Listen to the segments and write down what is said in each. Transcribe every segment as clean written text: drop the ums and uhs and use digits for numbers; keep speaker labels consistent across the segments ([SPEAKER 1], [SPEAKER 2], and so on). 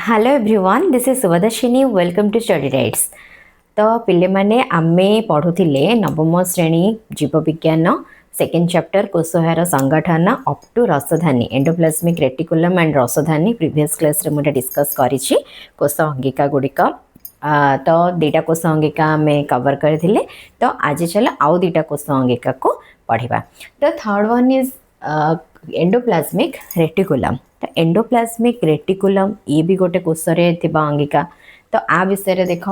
[SPEAKER 1] Hello everyone, this is Subhadarshini. Welcome to study rights. तो पिले माने आमे पढ़ुथिले नवम श्रेणी जीव विज्ञान सेकेंड चैप्टर कोशहार संगठन अप टू रसधानी एंडोप्लाज्मिक रेटिकुलम एंड रसधानी प्रीवियस क्लास रे मुझे डिस्कस करिछि कोश अंगिका गुड़िक। तो दुईटा कोश अंगिका आमे कवर करथिले। तो आज चलो आउ दुईटा कोश अंगिका को पढ़िबा। तो third one is endoplasmic reticulum. तो एंडोप्लाज्मिक रेटिकुलम ये भी गोटे कोशरे थिबा अंगिका। तो आ विषय देख,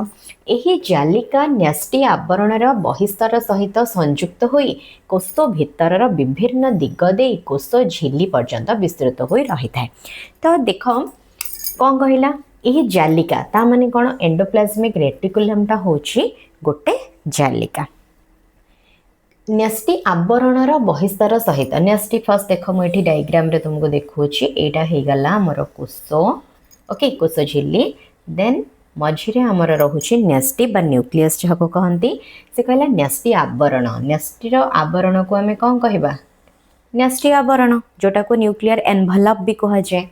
[SPEAKER 1] यही जालिका न्यष्टि आवरणर बहिस्तर सहित संयुक्त होई कोश भितर विभिन्न दिग दे कोश झिल्ली पर्यंत विस्तृत होई रही थाए। तो देख कौन कहला, यही जालिका ता माने कौन, एंडोप्लाज्मिक रेटिकुलमटा होची गोटे जालिका। न्यष्टि आवरणर बहिस्तर सहित, न्यष्टि फर्स्ट देख मुझे डायग्राम रे तुमको देखुची, एटा हे गला हमर कोश, ओके, कोश झिल्ली। देन मझिरे हमर रहुची न्यष्टि बा न्यूक्लियस जहाको कहंती। से कहला न्यष्टि आवरण, न्यष्टिर आवरण को आमे कौन कहबा, न्यष्टि आवरण, जोटा को न्यूक्लियर एनवलप भी कहा जाए।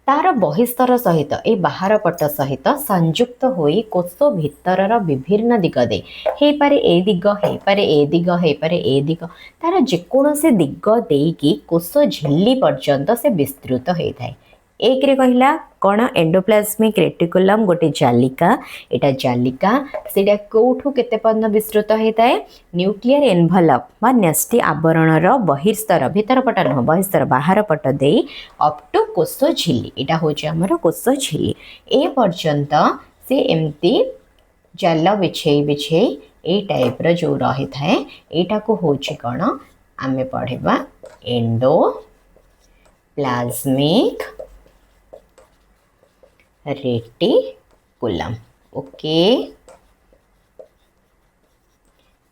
[SPEAKER 1] तार बहिस्तर सहित ए बाहर पट सहित संयुक्त होई कोश भितर विभिन्न दिग दे, हे पारे ए दिग, हे पारे ए दिग, हे पारे ए दिग, तार जेकोनोसी दिग देकी कोश झिल्ली पर्यंत से विस्तृत होई थाए। एक रे कहला कौन, एंडोप्लाज्मिक रेटिकुलम गोटे जालिका। एटा जालिका सेटा कोठू केते पर्यंत विस्तृत होता है, न्यूक्लियर एनवलप बा न्यष्टि आवरणर बहिस्तर, भीतर पट न बहिस्तर बाहर पट दे अप टू कोश झिल्ली। एटा होचे हमर कोश झिल्ली। ए पर्यंत से एमती जाल बिछेई बिछेई ए टाइप रो जो रही थाए, एटा को होचे कौन, आमे पढ़िबा एंडोप्लाज्मिक रेटिकुलम। Okay,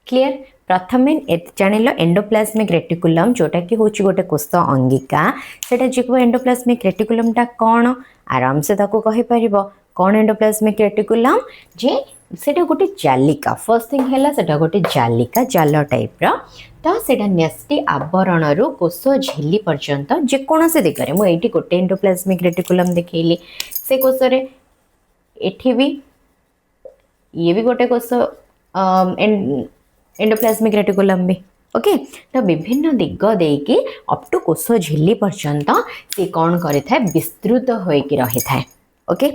[SPEAKER 1] clear. प्रथमे जानिल एंडोप्लाज्मिक रेटिकुलम जोटा कि होची गोटे कोश अंगिका, सेटा जीव एंडोप्लाज्मिक रेटिकुलमटा कौन, आराम से ताको कहि परिबो कौन एंडोप्लाज्मिक रेटिकुलम, जे सेटा गोटे जालिका। फर्स्ट थिंग हैला सेटा गोटे जालिका, जाल टाइप रो। तो सेटा न्यष्टि आवरणरू कोश झिल्ली पर्यंत जेकोनोसी दिगरे, मु एठी गोटे एंडोप्लाज्मिक रेटिकुलम देखैली, से कोश रे एठी भी ये भी गोटे कोश एंडोप्लाज्मिक रेटिकुलम भी। ओके, तो विभिन्न दिग देकी अप टू कोश झिल्ली पर्यंत से कौन करि थाए, विस्तृत होइकी रही थाए। ओके,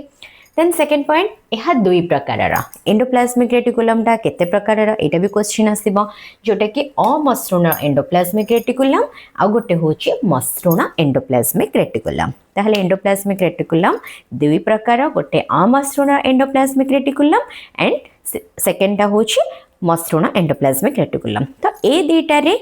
[SPEAKER 1] देन सेकेंड पॉइंट, यह दुई प्रकार एंडोप्लाज्मिक रेटिकुलमटा केते प्रकार, एटा भी क्वेश्चन आसीबो, जोटा कि अमसृण एंडोप्लाज्मिक रेटिकुलम आ गोटे होची मसृण एंडोप्लाज्मिक रेटिकुलम। ताहले एंडोप्लाज्मिक रेटिकुलम दुई प्रकार, गोटे अमसृण एंडोप्लाज्मिक रेटिकुलम एंड सेकेंडटा होची मसृण एंडोप्लाज्मिक रेटिकुलम। तो ए दुईटा रे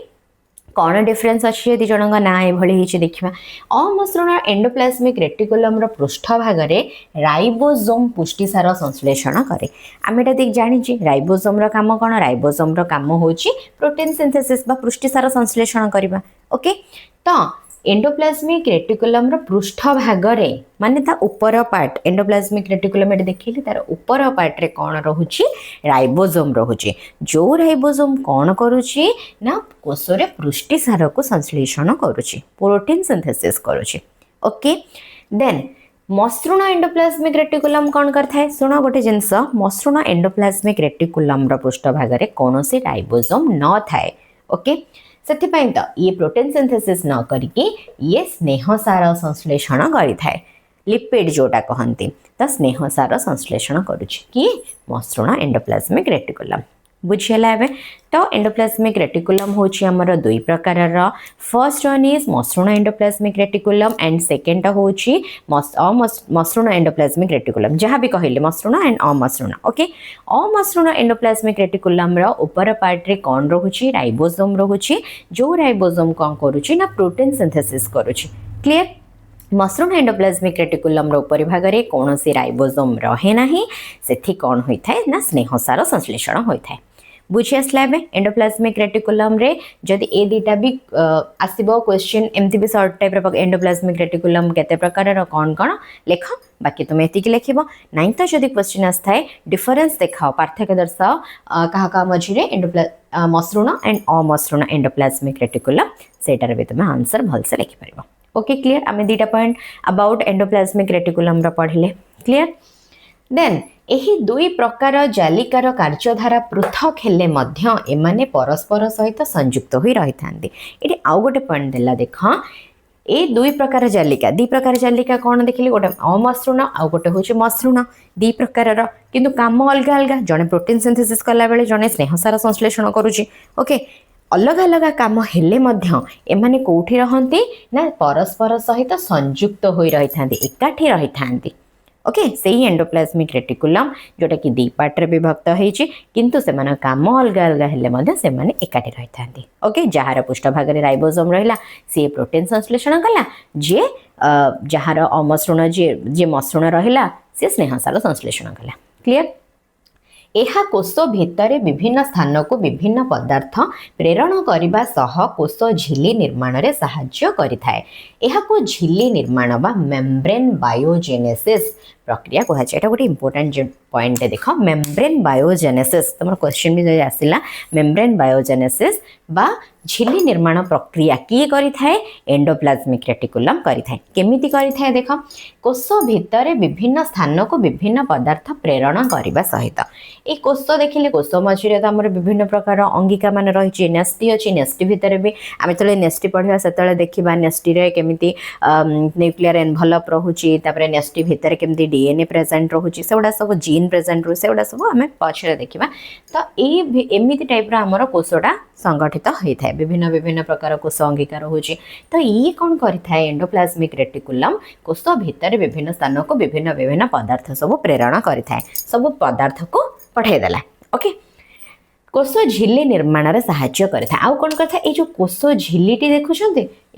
[SPEAKER 1] कौन डिफरेन्स अच्छी, यदि जनक ना ये देखा, अमसृण एंडोप्लाज्मिक रेटिकुलम पृष्ठ भाग में राइबोसोम पुष्टिसार संश्लेषण करे। आम एटा देख जानी राइबोसोम काम कौन, राइबोसोम काम हो प्रोटीन सिंथेसिस बा पुष्टिसार संश्लेषण करवा। ओके, तो एंडोप्लाज्मिक रेटिकुलम पृष्ठ भाग में माने ता ऊपर पार्ट, एंडोप्लाज्मिक रेटिकुलम ये देखिए तार ऊपर पार्ट रे कौन रोचे, राइबोसोम रोचे। जो राइबोसोम कौन करुची ना कोश रे पुष्टिसार को संश्लेषण करुची, प्रोटीन सिंथेसिस करुची। ओके, देन मसृण एंडोप्लाज्मिक रेटिकुलम कौन करथाय, सुनो गोटे जिनस, मसृण एंडोप्लाज्मिक रेटिकुलम पृष्ठ भाग में कौन से राइबोसोम न थाए। ओके, से तो ये प्रोटीन सिंथेसिस न करके ये स्नेहसार संश्लेषण करिथाए, लिपिड जोटा कहती, तो स्नेहसार संश्लेषण करुछि कि मसृण एंडोप्लाज्मिक रेटिकुलम। बुझीगला एबे। तो एंडोप्लाज्मिक रेटिकुलम होछि हमर दुई प्रकार। फर्स्ट वन इज मसृण एंडोप्लाज्मिक रेटिकुलम एंड सेकेंड होछि मसृण एंडोप्लाज्मिक रेटिकुलम, जहाँ भी कहले मसृण एंड अमसृण। ओके, अमसृण एंडोप्लाज्मिक रेटिकुलम रो ऊपर पार्ट रे कौन रोहुछि, राइबोसोम रोहुछि। जो राइबोसोम कौन करुछि ना प्रोटीन सिंथेसिस करुछि। क्लियर। मसृण एंडोप्लाज्मिक रेटिकुलम ऊपर भाग में कौन से राइबोसोम रहे नाही, सेठी कौन होता है ना स्नेहसार संश्लेषण होता है। बुझी आसला एबे। एंडोप्लाज्मिक रेटिकुलम रे जदि ए दुईटा भी आसीबो क्वेश्चन, एमती भी सर्ट टाइप रो एंडोप्लाज्मिक रेटिकुलम केते प्रकार कौन कौन लेख, बाकी तुम एतिक लिखिबो। नाइन तो जदि क्वेश्चन आसथाए डिफरेंस देखाओ, पार्थक्य दर्शाओ कहा कहा मझिरे मसृण एंड अमसृण एंडोप्लाज्मिक रेटिकुलम, सेटार भी तुम आंसर भलसे लिखि परिबो। ओके क्लियर आम दुटा पॉइंट अबाउट एंडोप्लाज्मिक रेटिकुलम पढ़ले क्लियर देन यही दुई प्रकार जालिकार कार्यधारा पृथक हेले मध्य एमाने परस्पर सहित संयुक्त होई रही थांती ये आउ गोटे पॉइंट देला देख ए दुई प्रकार जालिका दी प्रकार जालिका कौन देखिले गोटे अमसृण आउ गोटे हूँ मसृण दी प्रकार किंतु काम अलग अलग जड़े प्रोटीन सिंथेसिस कला बेले जड़े स्नेहसार संश्लेषण करुच्ची ओके अलग अलग काम हेले मध्य एमाने कोठी रहंती ना परस्पर सहित संयुक्त होई रही थांती एकाठी रही थांती ओके से एंडोप्लाज्मिक रेटिकुलम जोटा कि दी पार्ट रे विभक्त होईची किंतु सेमान काम अलग अलग हेले मध्य सेमाने एकाठी रही थांती ओके जहार पृष्ठभाग रे राइबोसोम रहिला से प्रोटीन संश्लेषण कला जे जहार अमसृण जे मसृण रहिला से स्नेहसार संश्लेषण कला क्लियर यह कोष भितर विभिन्न स्थान को विभिन्न पदार्थ प्रेरण करने सह कोष झिल्ली निर्माण में साहाय्य करिथाए यह को झिल्ली निर्माण बा मेम्ब्रेन बायोजेनेसिस प्रक्रिया कह जाए गोटे इंपोर्टेंट पॉइंट देख मेम्ब्रेन बायोजेनेसिस तुम क्वेश्चन भी जो आसला मेम्ब्रेन बायोजेनेसिस बा झिल्ली निर्माण प्रक्रिया किए करिथाए एंडोप्लाज्मिक रेटिकुलम करिथाए केमिति करिथाए देख कोष भितर विभिन्न स्थान को विभिन्न पदार्थ प्रेरण करने सहित ये कोष देखिले कोष मझे तो आम विभिन्न प्रकार अंगिका मान रही नेस्टी अच्छी नेस्टी भितर भी आम जो नेस्टी पढ़ा से देखा नेस्टी केमिति न्यूक्लियर एनभलप रोचे नेस्टी भितर केमिति डीएनए प्रेजेंट रोचे से गुड़ा सब जीन प्रेजेंट रोचे से सब आम पछरे देखा तो ये एमती टाइप आमर कोषटा संगठित होता है विभिन्न विभिन्न प्रकार कोष अंगिका रोचे तो ये कौन करें एंडोप्लाज्मिक रेटिकुलम कोष भितर विभिन्न स्थान को विभिन्न विभिन्न पदार्थ सब प्रेरण करें सब पदार्थ को पठेदेला ओके कोष झिल्ली निर्माण में साहाय्य करें आउ कौन करता ये जो कोष झिल्लीटी देखुं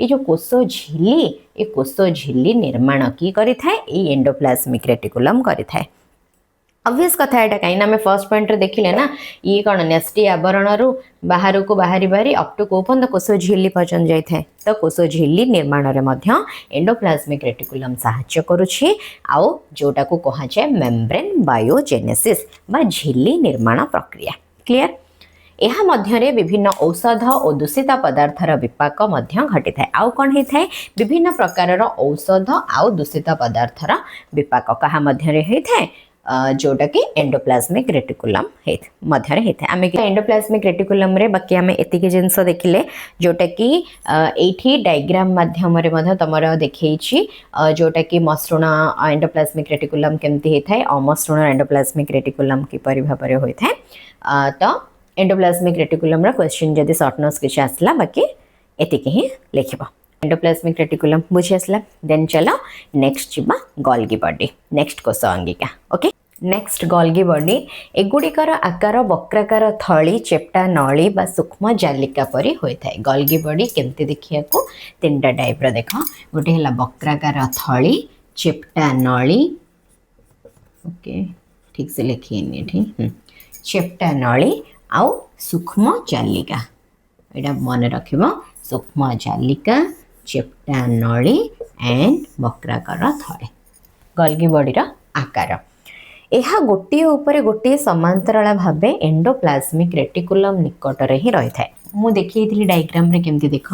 [SPEAKER 1] ये जो कोष झिल्ली ये कोष झिल्ली निर्माण की करें ये एंडोप्लाज्मिक रेटिकुलम करें ऑब्वियस कथा है कहीं आम फर्स्ट पॉइंट रे देखिले ना ये कौन नेस्टी आवरण बाहर को बाहरी बाहरी अप टू कोपन कोष झिल्ली पर्यटन जाए तो कोष झिल्ली निर्माण में एंडोप्लाज्मिक रेटिकुलम साहाय्य करुछि आउ जोटा को कहा जाए मेम्ब्रेन बायोजेनेसिस बा झिल्ली निर्माण प्रक्रिया क्लियर यह मध्य विभिन्न औषध और दूषित पदार्थर विपाक घटी थाए आउ कौन होता है विभिन्न प्रकार औषध आउ दूषित पदार्थर विपाक क्या मध्य होता है जोटा कि एंडोप्लाज्मिक रेटिकुलम मध्य होता है आम एंडोप्लाज्मिक रेटिकुलम रे बाकी आम एतिक जिनस देखिले जोटा कि एठी डायग्राम माध्यम तुम देखी जोटा कि मसृण एंडोप्लाज्मिक रेटिकुलम केमती होता है अमसृण एंडोप्लाज्मिक रेटिकुलम किपरि भाव में होता है तो एंडोप्लाज्मिक रेटिकुलम क्वेश्चन जदि शॉर्ट नोट्स किसी आसला बाकी एतिक ही लिखिबा एंडोप्लाज्मिक रेटिकुलम बुझी आसला देन चलो नेक्स्ट जीवा गोल्गी बॉडी नेक्स्ट कोष अंगिका ओके नेक्स्ट गोल्गी बॉडी एगुड़िकर आकार वक्राकार थली चेप्टा नली बा सूक्ष्म जालिका परी होता है गोल्गी बॉडी केमती देखिया को तीनटा टाइप देख गोटे है वक्राकार थली चेप्टा नली ओके ठीक से लिखिए चेप्टा नली आउ सूक्ष्म जालिका यहाँ मन रख सूक्ष्म जालिका चेप्टा नली एंड वक्राकार थली गोल्गी बॉडी आकार यह गोटे उपर गोटे समांतराल भाव एंडोप्लाज्मिक रेटिकुलम निकट ही रही है मु देखी डायग्राम रे केमती देख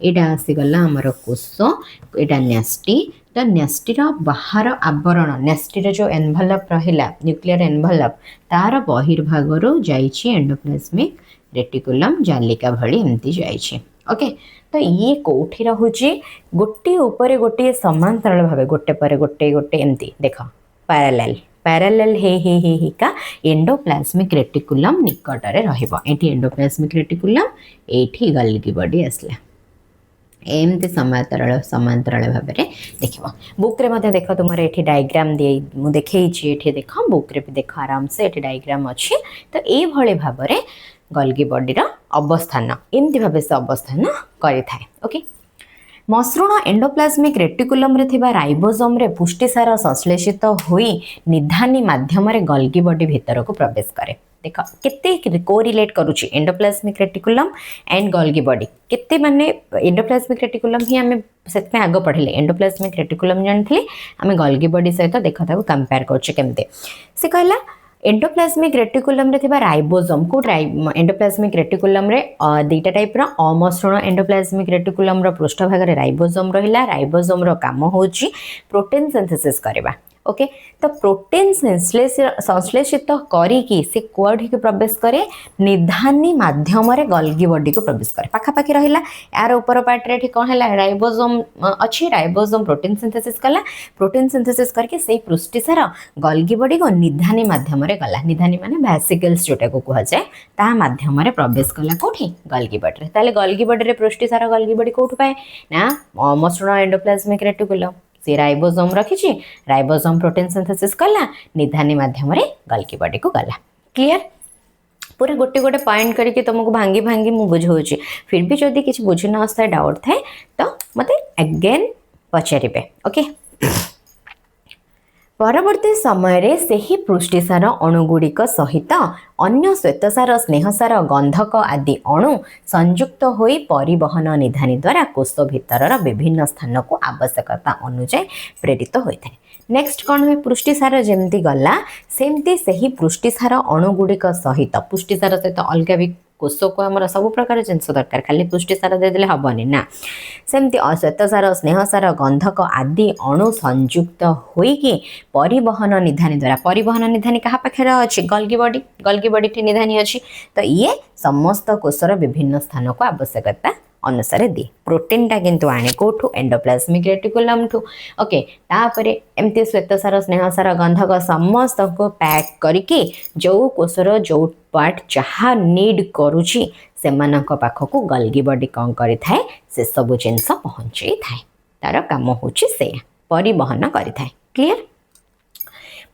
[SPEAKER 1] यहाँ आसीगला आमर कोष यहाँ नेस्टी तो नेस्टीर बाहर आवरण नेस्टीर जो एनभलप रहिला न्यूक्लियर एनभलप तार बहिर्भाग जाइए एंडोप्लाज्मिक रेटिकुलम जालिका भली एमती जाइए ओके तो ये कौटी रोचे गोटे उपर गोटे समांतराल भाव गोटे पर गोटे गोटे एमती देख पैरेलल पैरेलल हे का एंडोप्लाज्मिक रेटिकुलम निकट में रही एंडोप्लाज्मिक रेटिकुलम ये गोल्गी बॉडी आसला एमती समांतराल समांतराल भाव में देख बुक रे देख तुम ये डायग्राम दे मुझे देखी देख बुक रे भी देख आराम से ये डायग्राम अच्छी तो ये भाव में गोल्गी बॉडी अवस्थान एमती भाव से अवस्थान करें ओके मसृण एंडोप्लाज्मिक रेटिकुलम रे थिबा राइबोसोम रे पुष्टिसार संश्लेषित होई निधानी माध्यम रे गोल्गी बॉडी भीतर को प्रवेश करे देख केते कोरिलेट करूची endoplasmic reticulum and Golgi body केते माने एंडोप्लाज्मिक रेटिकुलम ही आमे सेत में आगो पढ़िले एंडोप्लाज्मिक रेटिकुलम जानथिले आमे गोल्गी बॉडी सहित देख ताको कंपेयर करछे केमते से कहला एंडोप्लाज्मिक रेटिकुलम रे थिबा राइबोसोम को एंडोप्लाज्मिक रेटिकुलम रे दुईटा टाइप रो अमसृण एंडोप्लाज्मिक रेटिकुलम रो पृष्ठ भाग रे राइबोसोम रहिला राइबोसोम रो काम होची प्रोटीन सिंथेसिस करबा ओके तो प्रोटीन संश्लेषित करिकी से कोड के प्रवेश करे निधानी माध्यम रे गल्गी बॉडी को प्रवेश करे पाखापाखि रहिला यार ऊपर पार्ट रे कौन है राइबोसोम अच्छी राइबोसोम प्रोटीन सिंथेसिस करके से पृष्ठसार गल्गी बॉडी को निधानी माध्यम रे गला निधानी माने वेसिकल्स जोटा को कहा जाए ता माध्यम रे प्रवेश कला कोठी गल्गी बॉडी रे ताले गल्गी बॉडी रे पृष्ठसार गल्गी बॉडी कोठु पाए ना मसृण एंडोप्लाज्मिक रेटिकुलम से राइबोसोम रखी राइबोसोम प्रोटीन सिंथेसिस कला निधानी माध्यम रे गल्गी बॉडी को गला क्लियर पूरा गोटे गोटे पॉइंट करके तुमको भांगी भांगी मु बुझाऊँ फिर भी जदि किसी बुझी न आसता डाउट थाए तो मते अगेन पचारे ओके परवर्ती समय रे सेही पृष्ठसार अणुगुड़िक सहित अन्य श्वेतसार स्नेहसार गंधक आदि अणु संयुक्त होई परिवहन निधानी द्वारा कोष भितर विभिन्न स्थान को आवश्यकता अनुसार प्रेरित होता है नेक्स्ट कौन हुए पृष्ठसार जमती गला सेमती सही पृष्ठसार अणुगुड़िक सहित पृष्ठसार सहित अलग भी कोष को आम सब प्रकार जिनस दरकार खाली पृष्ठसार देदेले हेनी ना सेमती श्वेतसार स्नेहसार गंधक आदि अणु संयुक्त होइकी परिवहन निधानी द्वारा परिवहन निधानी क्या पाखे अच्छी गल्गी बॉडी निधानी अच्छी तो ये समस्त कोषर विभिन्न स्थान को आवश्यकता अनुसार दिए प्रोटीन टा किंतु आने कोठू एंडोप्लाज्मिक रेटिकुलम ठू ओके तापरे एमती श्वेतसार स्नेहसार गंधक समस्त को पैक करके जो कोषर जो पार्ट जहाँ नीड करुची सेमानक पाखकू गल्गी बॉडी कौन करि थाए से सब जिनस पहुँचे थाए तार काम होची से परिवहन करि थाए क्लियर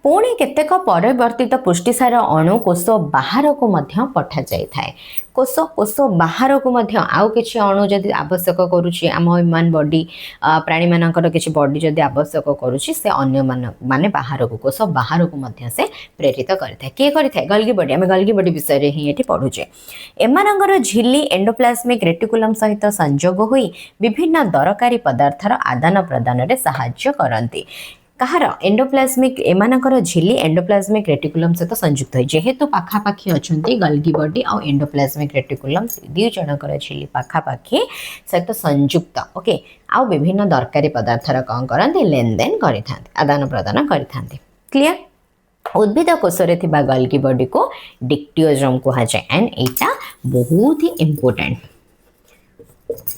[SPEAKER 1] पुणी केतेक परिवर्तित पुष्टिसार अणु कोष बाहर को मध्य पठा जाई थाए कोष बाहर को मध्य आउ किछि अणु जदि आवश्यक करूछि आम ह्यूमन बॉडी प्राणी मानकर किछि बॉडी जदि आवश्यक करूछि से अन्य माने बाहर को कोष बाहर को मध्य से प्रेरित करिथाए के करिथाए गल्गी बॉडी आम गल्गी बॉडी विषय रे ही एठी पढुछे एमानंगर झिल्ली एंडोप्लाज्मिक रेटिकुलम सहित संयोग होई विभिन्न दरकारी पदार्थर आदान प्रदान रे सहाय्य करंती कहार एंडोप्लाज्मिक एमानकर झिल्ली एंडोप्लाज्मिक रेटिकुलम सहित संयुक्त है जेहेतु पाखापाखि अच्छा गल्गी बॉडी और एंडोप्लाज्मिक रेटिकुलम दुई जनकर झिल्ली पाखापाखि सहित संयुक्त ओके आउ विभिन्न दरकारी पदार्थर कौन करते लेन देन करते आदान प्रदान करते क्लियर उद्भिद कोष रे थिबा गल्गी बॉडी को डिक्टियोसोम कहा जाए एंड एटा बहुत ही इंपोर्टेंट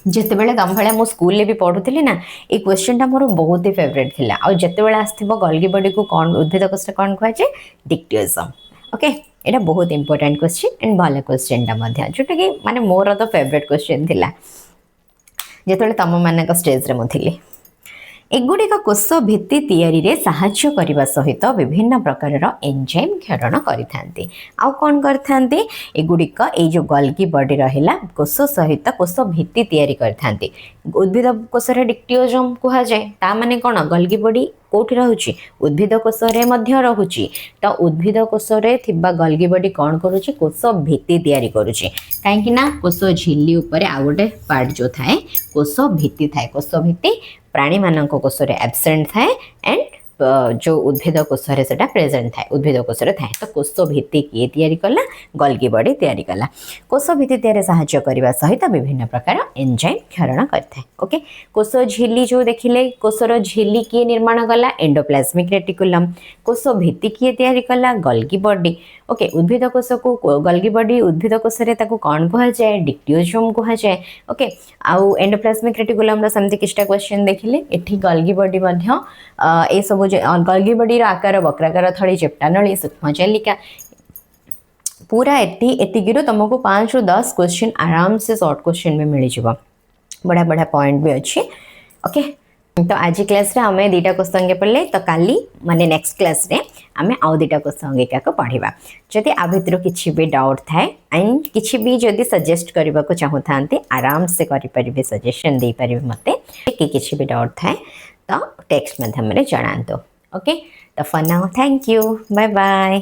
[SPEAKER 1] जिते बेले तम भाया मो स्कूल भी पढ़ुली ना ये क्वेश्चन टा मोर बहुत ही फेवरेट थिला आ जिते बेले आसथिबो गल्गी बॉडी को कौन उद्भिद कोष कौन कह जाए डिक्टियोसोम ओके एटा बहुत इंपोर्टेंट क्वेश्चन एंड भल क्वेश्चन टा मध्य जोटा कि माने मोर तो फेवरेट क्वेश्चन थिला जिते तम मान स्टेज रे मु थिली एगुड़िक कोष भित्ति तैयारी रे साहाय्य करने सहित विभिन्न प्रकार एंजाइम क्षरण करथांती आउ कौन करथांती एगुड़िक ए जो गल्गी बॉडी रहिला कोष सहित कोष भित्ति तैयारी करथांती उद्भिद कोष रे डिक्टियोसोम कहा जाए ता माने कौन गल्गी बॉडी कोठी रहुची उद्भिद कोष रे मध्य रहुची तो उद्भिद कोष रे थिबा गल्गी बॉडी कौन करूची कोष भित्ति तैयारी करूची काहेकि ना कोष झिल्ली ऊपर आ गोटे पार्ट जो थाए कोष भित्ति थाए कोष भित्ति प्राणी मानक कोष रे एब्सेंट थाए एंड जो उद्भिद कोष रे सेटा प्रेजेंट थाए उद्भिद कोष रे थाए तो कोष भित्ति किए तैयारी कला गल्गी बॉडी तैयारी कला कोष भित्ति तैयारी सहाय्य करने सहित विभिन्न प्रकार एंजाइम क्षरण करथाए ओके कोष झिल्ली जो देखिले कोषर झिल्ली किए निर्माण कला एंडोप्लाज्मिक रेटिकुलम कोष भित्ति किए तैयारी कला गल्गी बॉडी ओके उद्भिद कोष को गल्गी बॉडी उद्भिद कोष रे ताको कौन कहा जाए डिक्टियोसोम कहा जाए ओके आउ एंडोप्लाज्मिक रेटिकुलम रा समति किछटा क्वेश्चन देखिले एठी गल्गी बॉडी मध्य ए सब गल्गी बॉडी आकार वक्राकार थड़ी चेप्टा नली सूक्ष्म चालिका पूरा एतिगिरो तुमको 5 ରୁ 10 क्वेश्चन आराम से शॉर्ट क्वेश्चन में मिल जाव बड़ा बड़ा पॉइंट भी अच्छी ओके तो आज क्लास रे हमें दुईटा क्वेश्चन पढ़ले तो काली माने नेक्स्ट क्लास रे हमें आउ दुईटा क्वेश्चन को पढ़ा जदि आ भितर किसी भी डाउट थाए एंड किसी भी जदि सजेस्ट करने को चाहूँ आराम से करें सजेशन दे पारे मत कि भी डाउट थाए तो टेक्स्ट माध्यम जनातु ओके तो for now thank you bye bye.